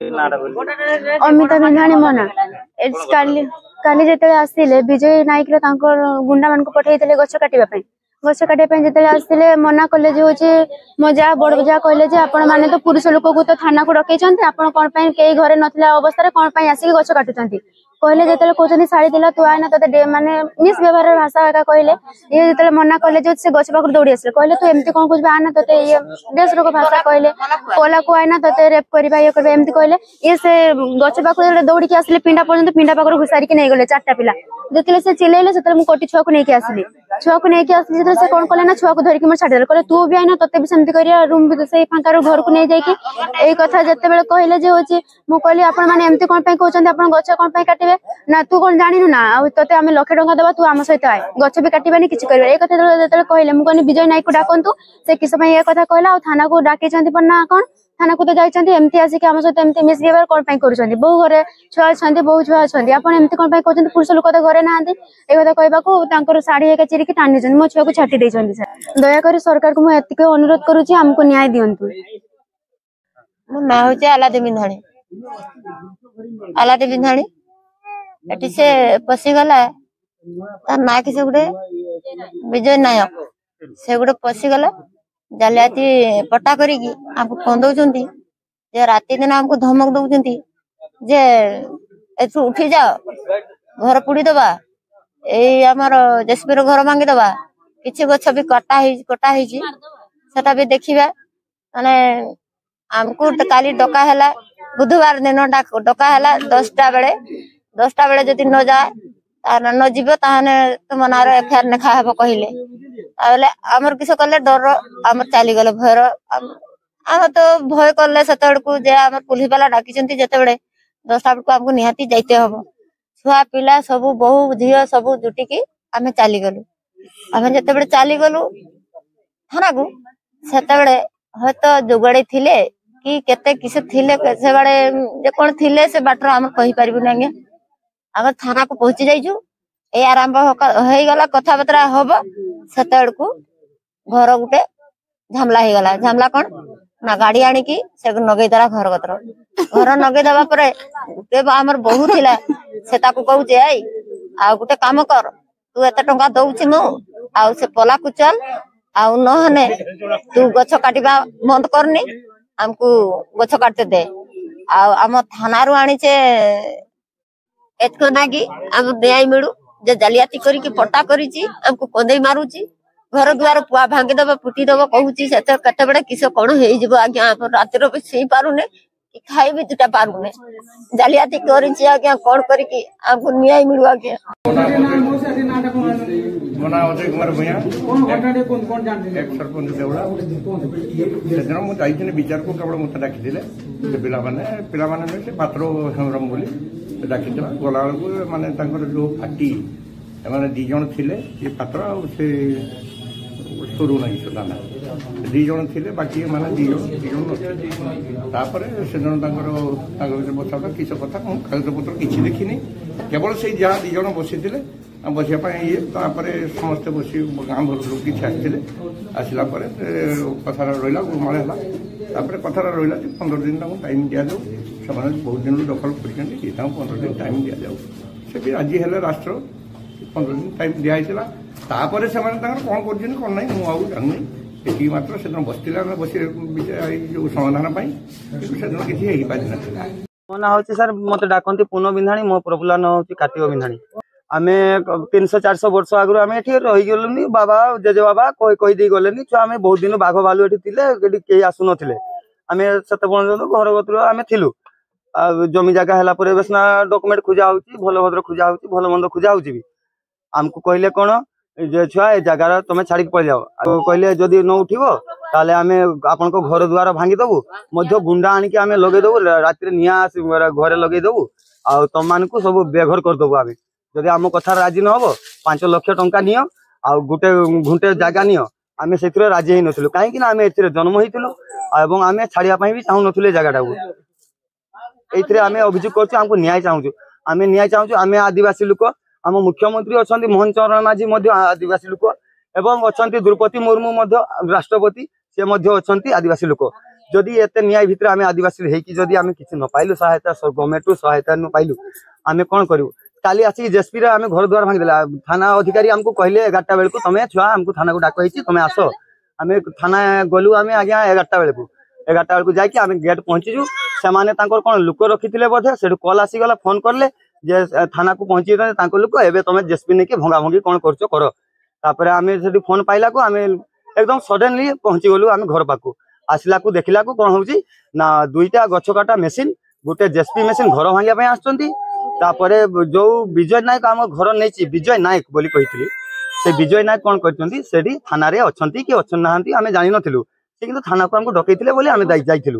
अमिता बिंधाणी मना काली जेते आसिले विजय नायक गुंडा मान पठे गछ काटापी गछ काटापी जो आसते मना कले मो जा बड़ जा कहले आपण मैंने तो पुरुष लोक को तो थाना को डकई कौन कई घरे नथिला अवस्था कौन आसिक गछ काटुंट कहले जो कहते शाढ़ी दिला तू आईना ते माने मिस व्यवहार भाषा एका कहले ये जो मना कले जो से गछ पाख दौड़ी आसे कहले तू एमती कौन कुछ आना ते ये देश रोग भाषा कहले कोला को आईना ते रेप करवा ये करवा एमती कहले ये से गछ पाख दौड़ी आसिले पिंडा पर्यंत पिंडा पाखर घुसारिक नहीं गले 4टा पिला जो से चिल्ले से कोटी छुआ को लेकिन आसिली छुआ को लेकिन आसिली से कौन कले ना छुआ को धरिक छाड़ी कहले तू भी आईना ते भी सेमती कर रूम भी से फांकार घर को नहीं जाकि यही कथा जिते बड़े कहले जे होची मु कहली आपण माने एमती कोन पई कहउछन आपण गछ कोन पई काटिबे ना तू कोन जानिनु ना आ तते आमे लाख टंका देबा तू आम सहित आए गछ भी काटिबानी किछ करबा ए कथा जेते कहले मु कहनी विजय नायक को डाकंतु से किस पई ए कथा कहला आ थाना को डाके छंती पर ना कोन थाना को तो जाइछंती एमती आसी के आम सहित एमती मिसबिहेवियर कोन पई करूछंती बहु घरे छुआ छंती बहु छुआ छंती आपण एमती कोन पई कहउछंती पुरुष लोक तो घरे नांती ए कथा कहबा को तांकर साड़ी एका चिरिकी टानी छंती मो छुआ को छाटी देछंती सर दया करी सरकार को मु एतिके अनुरोध करूची हमको न्याय दियंतु मो ना होचे आलादे बिंधाणी आलादे बिंधाणी एटी से पशिगला तार ना कि से गुडे विजय नायक से गुडे पशिगला जालियाती पट्टा करिकी हमको फोन दउचंती जे राती दिन हमको धमक दउचंती जे एथु उठी जाओ घर पुड़ी दबा ए हमर जेसपीर घर भांगी दबा किछि गछ भी कटा हिची सेटा भी देखिबा माने हमको काली डका हैला बुधवार दिन डका हैला 10टा बेले जदि न जाए न जीव ताने तुम नार एफआईआर नेखा हेब कहले आले हमर किस कले डर हमर चाली गले भयर हम तो भय करले सेतड़ जे हमर पुलिस वाला डाकी चंती जते बेले 10टा को हमको निहाती जाइते हबो छुआ पिला सब बहु झियो सब जुटी की आमे चाली गलु आमे जते बेले चाली गलु थाना को सेते बेले हयतो जुगड़े थिले कि केते किसे थिले से बाड़े जे कोन थिले से बाटर हम कहि परिबु नांगे हम थाना को पहुंची जाइजु ए आरंभ होई गला कथा बतरा होबो सेतड़ को घर गुटे झमला हे गला झमला कोन ना गाड़ी आनी की से नगई दरा घर नगई दबा परे गुटे हमर बहु थिला से ताको कहू जे आई आ गुटे काम कर तू एते टंका दउछि मु आ से पला को चल आ न हने तू गछ काटिबा बंद करनी हमको गछ काटते दे आम थाना रू आनी चे एतको नागी हम न्याय मिलू जे जालियाती करी की पट्टा करी हमको कंदई मारूची घर द्वार पुआ भांगी दबा पुटी दबा कहूची से कते बड़े किस कौन हो जिवो आज्ञा रातिर भी सही पारुने कि खाई भी दुटा पारुने जालियाती करी आज्ञा कौन करी की हमको न्याय मिलू आज्ञा मना अजय कुमार भैया एक सरपंच देवड़ा सेदिन मु जाइथिने विचार को केवल मत डाकिथिले से पिला माने से पात्र संग्राम बोली डाकिथिला गला को माने तांकर जो फाटी माने 2 जण थिले ये पात्र आ से सुरु नहीं सुदाना 2 जण थिले बाकी माने 2 जण नथिले तापर सेदिन तांकर बसा किस कथा कागज पत्र किछि देखिनी केवल से जहाँ 2 जण बसिथिले बसिया ये समस्ते बस गाँव भर लोग किसी आसला कथार रहा गुमाड़ा है कथार रहा 15 दिन टाइम दि जाऊ से बहुत दिन दखल कर 15 दिन टाइम दि जाऊ से भी राजी है राष्ट्र 15 दिन टाइम दिखाई तापर से कौन कर कौन ना मुझे जानी ये मात्र से बसला बस जो समाधान से किसी पारि मो ना हूँ सर मत डाकती पुनः बिंधाणी मो प्रभुला ना हूँ कार्तिक बिंधाणी आमे 300-400 वर्ष आगु आम ये रही गलुनी बाबा जेजे बाबा कहीदे गले छुआ आम बहुत दिन बाघ भालू ये कई आसु ना आम से घर गतर आम थिलु जमी जगह है बेसना डॉक्यूमेंट खोजा हो भल भद्र खोजा हो भल मंद खोजा हो आमको कहले कौन जे छुआ ए जगार तुम छाड़ी पड़ जाओ कहले जदि न उठो ताले आम आपण घर द्वार भांगी दबु मध्य गुंडा आनिक आम लगे दबु राति निआ घरे लगे दबु आ तुम मान सब बेघर करदेबु आम जदि आम कथा राजी न हम 5 लाख टंका नियो आ गोटे घुंटे जगह नियो आम से राजी ही नथिलु कहीं आम ए जन्म होइतिलु एवं आम छाड़िया भी चाहू नथिलु जगह ये आम अभियोग कर आमको न्याय चाहूँ आम न्याय चाहूँ आम आदिवासी लोक आम मुख्यमंत्री अच्छा मोहन चरण माझी आदिवासी लोक एवं अच्छा द्रौपदी मुर्मू राष्ट्रपति सी अच्छा आदिवासी लोक जदि एते न्याय भितर आम आदिवासी होगी जदि आम किसी न पाइलु सहायता गवर्नमेंट सहायता न पाइलु आम कौन करूँ काली आसिक जेएसपी आम घर द्वार भांगीदेला थाना अधिकारी आमको कहले 11टा बेलू तुम छुआ आमको थाना को डाक तुम आस आम थाना गलु आम आज्ञा 11टा बेलू जाकि आम गेट पहुंचीजु से कौन लोक रखी बोधे से कल आसीगला फोन कले जे थाना को पहुंची लोक एवं तुम जेएसपी नहीं भंगा भंगी कौन कर आम से फोन पाइला को आम एकदम सडनली पहुंची गलु आम घर पाक आसला को देखला को कौन होची ना 2टा गछ काटा मेसीन गोटे जेएसपी मेसीन घर भांगा आसुचंती तापरे जो विजय नायक आम घर नहीं विजय नायक बोली कही से विजय नायक कौन करछंती सेठी थाना रे अछंती कि अछन नाहंती आमे जानि नथिलु से किंतु थाना को हमको डकैतिले बोली आमे जाइथिलु